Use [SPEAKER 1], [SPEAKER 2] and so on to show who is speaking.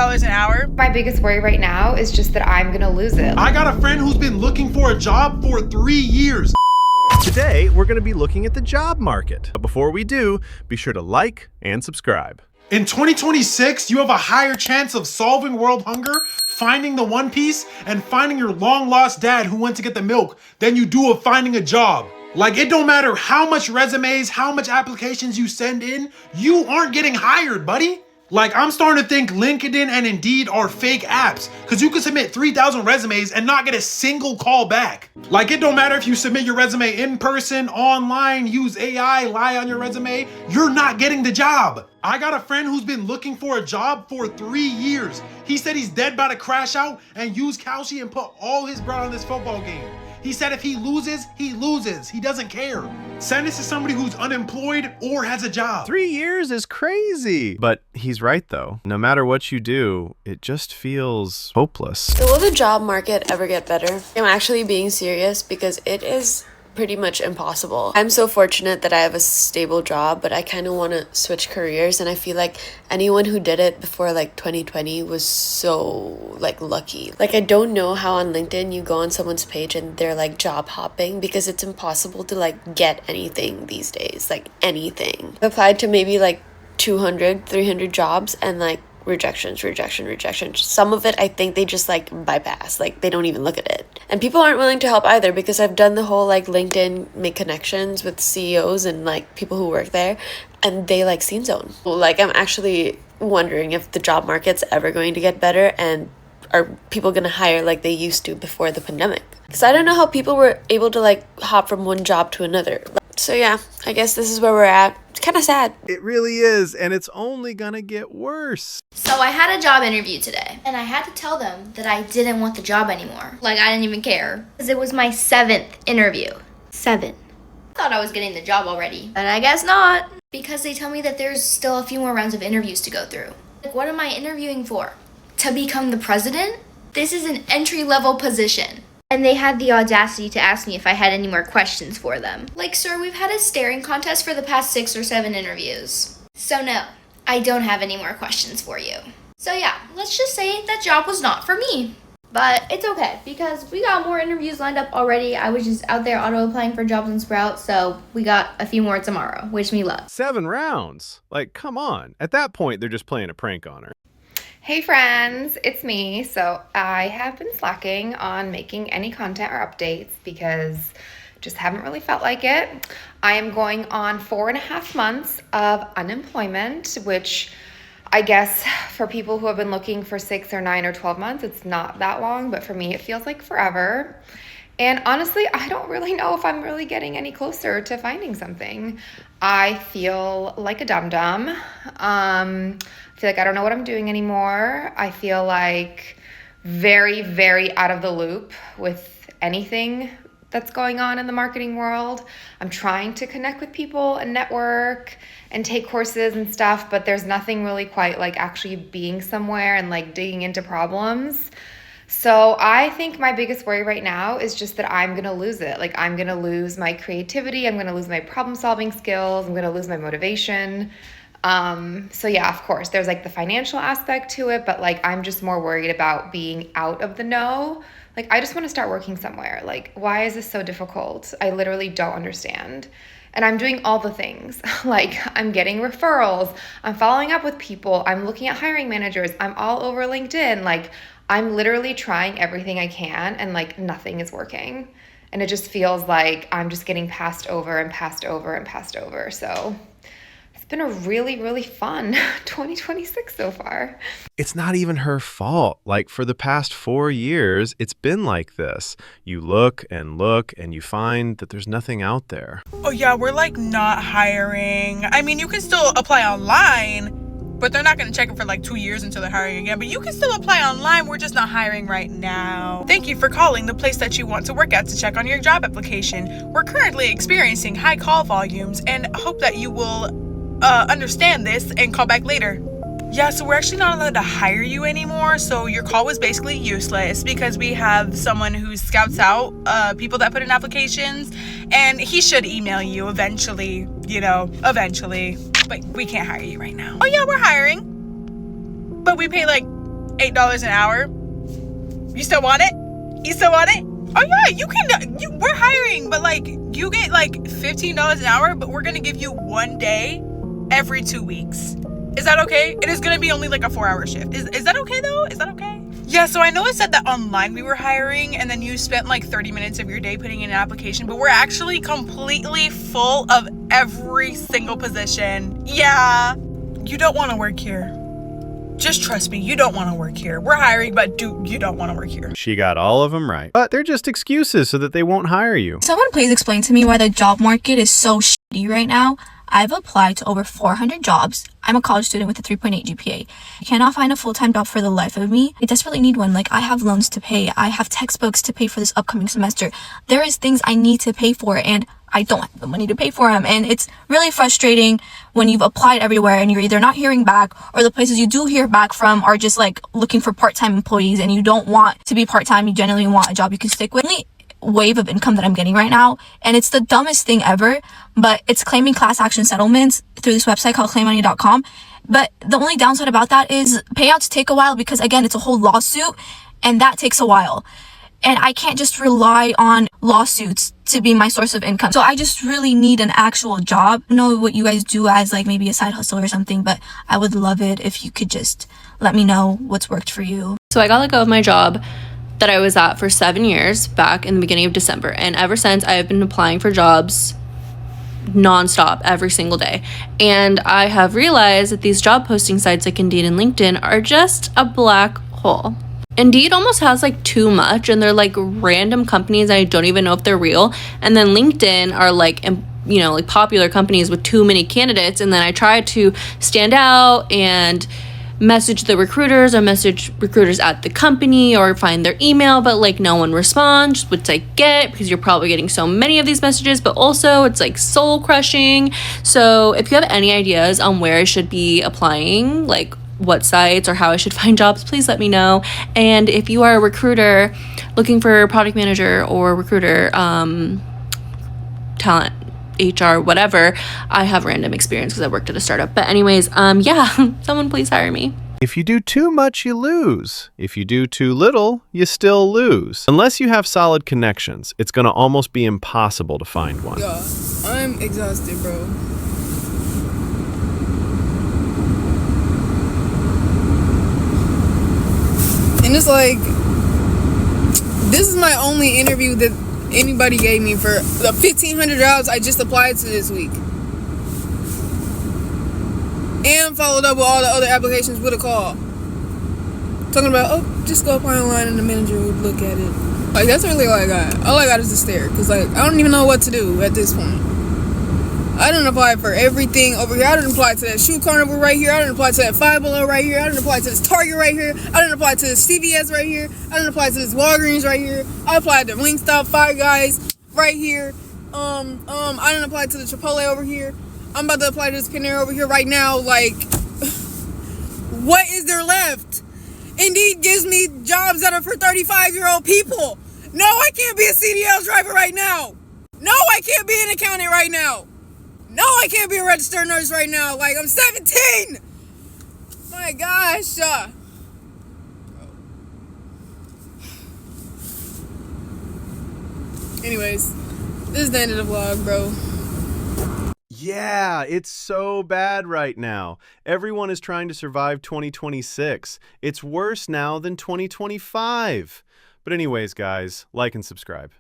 [SPEAKER 1] $20 an hour.
[SPEAKER 2] My biggest worry right now is just that I'm gonna lose it.
[SPEAKER 3] I got a friend who's been looking for a job for 3 years.
[SPEAKER 4] Today, we're going to be looking at the job market. But before we do, be sure to like and subscribe.
[SPEAKER 3] In 2026, you have a higher chance of solving world hunger, finding the One Piece, and finding your long-lost dad who went to get the milk than you do of finding a job. Like, it don't matter how much resumes, how much applications you send in, you aren't getting hired, buddy. Like, I'm starting to think LinkedIn and Indeed are fake apps, because you can submit 3,000 resumes and not get a single call back. Like, it don't matter if you submit your resume in person, online, use AI, lie on your resume, you're not getting the job. I got a friend who's been looking for a job for 3 years. He said he's dead about to crash out and use Kalshi and put all his bread on this football game. He said if he loses, he loses. He doesn't care. Send this to somebody who's unemployed or has a job.
[SPEAKER 4] 3 years is crazy. But he's right, though. No matter what you do, it just feels hopeless.
[SPEAKER 5] So will the job market ever get better? I'm actually being serious because it is pretty much impossible. I'm so fortunate that I have a stable job, but I kind of want to switch careers, and I feel like anyone who did it before like 2020 was so like lucky. Like, I don't know how on LinkedIn you go on someone's page and they're like job hopping, because it's impossible to like get anything these days, like anything. I applied to maybe like 200, 300 jobs, and like rejection. Some of it, I think they just like bypass, like they don't even look at it. And people aren't willing to help either, because I've done the whole like LinkedIn make connections with CEOs and like people who work there, and they like scene zone. Like, I'm actually wondering if the job market's ever going to get better, and are people gonna hire like they used to before the pandemic? Because I don't know how people were able to like hop from one job to another. So yeah, I guess this is where we're at. It's kind of sad.
[SPEAKER 4] It really is, and it's only gonna get worse.
[SPEAKER 6] So I had a job interview today, and I had to tell them that I didn't want the job anymore. Like, I didn't even care. Because it was my 7th interview. 7. I thought I was getting the job already, but I guess not. Because they tell me that there's still a few more rounds of interviews to go through. Like, what am I interviewing for? To become the president? This is an entry-level position. And they had the audacity to ask me if I had any more questions for them. Like, sir, we've had a staring contest for the past 6 or 7 interviews. So no, I don't have any more questions for you. So yeah, let's just say that job was not for me. But it's okay, because we got more interviews lined up already. I was just out there auto-applying for jobs on Sprout, so we got a few more tomorrow. Wish me luck.
[SPEAKER 4] 7 rounds? Like, come on. At that point, they're just playing a prank on her.
[SPEAKER 2] Hey friends, it's me. So I have been slacking on making any content or updates because just haven't really felt like it. I am going on 4.5 months of unemployment, which I guess for people who have been looking for 6 or 9 or 12 months, it's not that long, but for me, it feels like forever. And honestly, I don't really know if I'm really getting any closer to finding something. I feel like a dum-dum. I feel like I don't know what I'm doing anymore. I feel like very, very out of the loop with anything that's going on in the marketing world. I'm trying to connect with people and network and take courses and stuff, but there's nothing really quite like actually being somewhere and like digging into problems. So I think my biggest worry right now is just that I'm gonna lose it. Like, I'm gonna lose my creativity, I'm gonna lose my problem solving skills, I'm gonna lose my motivation. So yeah, of course, there's like the financial aspect to it, but like, I'm just more worried about being out of the know. Like, I just want to start working somewhere. Like, why is this so difficult? I literally don't understand. And I'm doing all the things. Like, I'm getting referrals, I'm following up with people, I'm looking at hiring managers, I'm all over LinkedIn. Like, I'm literally trying everything I can, and like nothing is working. And it just feels like I'm just getting passed over and passed over and passed over. So it's been a really, really fun 2026 so far.
[SPEAKER 4] It's not even her fault. Like, for the past 4 years, it's been like this. You look and you find that there's nothing out there.
[SPEAKER 1] Oh yeah, we're like not hiring. I mean, you can still apply online, but they're not going to check it for like 2 years until they're hiring again. But you can still apply online. We're just not hiring right now. Thank you for calling the place that you want to work at to check on your job application. We're currently experiencing high call volumes and hope that you will understand this and call back later. Yeah, so we're actually not allowed to hire you anymore. So your call was basically useless because we have someone who scouts out people that put in applications, and he should email you eventually, eventually. But we can't hire you right now. Oh yeah, we're hiring. But we pay like $8 an hour. You still want it? You still want it? Oh yeah, you can. We're hiring, but like you get like $15 an hour, but we're gonna give you 1 day every 2 weeks. Is that okay? It is gonna be only like a 4-hour shift. Is that okay though? Is that okay? Yeah, so I know it said that online we were hiring and then you spent like 30 minutes of your day putting in an application, but we're actually completely full of every single position. Yeah, you don't want to work here. Just trust me, you don't want to work here. We're hiring, but you don't want to work here.
[SPEAKER 4] She got all of them right. But they're just excuses so that they won't hire you.
[SPEAKER 7] Someone please explain to me why the job market is so shitty right now. I've applied to over 400 jobs. I'm a college student with a 3.8 GPA. I cannot find a full-time job for the life of me. I desperately need one. Like, I have loans to pay. I have textbooks to pay for this upcoming semester. There is things I need to pay for, and I don't have the money to pay for them. And it's really frustrating when you've applied everywhere and you're either not hearing back, or the places you do hear back from are just like looking for part-time employees, and you don't want to be part-time. You genuinely want a job you can stick with. Wave of income that I'm getting right now, and it's the dumbest thing ever, but it's claiming class action settlements through this website called claimmoney.com. But the only downside about that is payouts take a while, because again, it's a whole lawsuit, and that takes a while, and I can't just rely on lawsuits to be my source of income. So I just really need an actual job. I know what you guys do as like maybe a side hustle or something, but I would love it if you could just let me know what's worked for you.
[SPEAKER 8] So I got let go of my job that I was at for 7 years back in the beginning of December. And ever since, I have been applying for jobs nonstop every single day. And I have realized that these job posting sites like Indeed and LinkedIn are just a black hole. Indeed almost has like too much, and they're like random companies. I don't even know if they're real. And then LinkedIn are like, you know, like popular companies with too many candidates. And then I try to stand out and message the recruiters or message recruiters at the company or find their email, but like no one responds, which I get because you're probably getting so many of these messages, but also it's like soul crushing. So if you have any ideas on where I should be applying, like what sites or how I should find jobs, please let me know. And if you are a recruiter looking for a product manager or recruiter, talent, HR, whatever, I have random experience because I worked at a startup. But anyways, yeah, someone please hire me.
[SPEAKER 4] If you do too much, you lose. If you do too little, you still lose. Unless you have solid connections, it's going to almost be impossible to find one.
[SPEAKER 9] Yeah, I'm exhausted, bro. And it's like, this is my only interview that anybody gave me for the 1,500 jobs I just applied to this week, and followed up with all the other applications with a call talking about, oh, just go apply online and the manager would look at it. Like, that's really all I got. All I got is to stare, because like I don't even know what to do at this point. I didn't apply for everything over here. I didn't apply to that Shoe Carnival right here. I didn't apply to that Five Below right here. I didn't apply to this Target right here. I didn't apply to this CVS right here. I didn't apply to this Walgreens right here. I applied to Wingstop, Five Guys right here. I didn't apply to the Chipotle over here. I'm about to apply to this Panera over here right now. Like, what is there left? Indeed gives me jobs that are for 35-year-old people. No, I can't be a CDL driver right now. No, I can't be an accountant right now. No, I can't be a registered nurse right now. Like, I'm 17. My gosh. Anyways, this is the end of the vlog, bro.
[SPEAKER 4] Yeah, it's so bad right now. Everyone is trying to survive 2026. It's worse now than 2025. But anyways, guys, like and subscribe.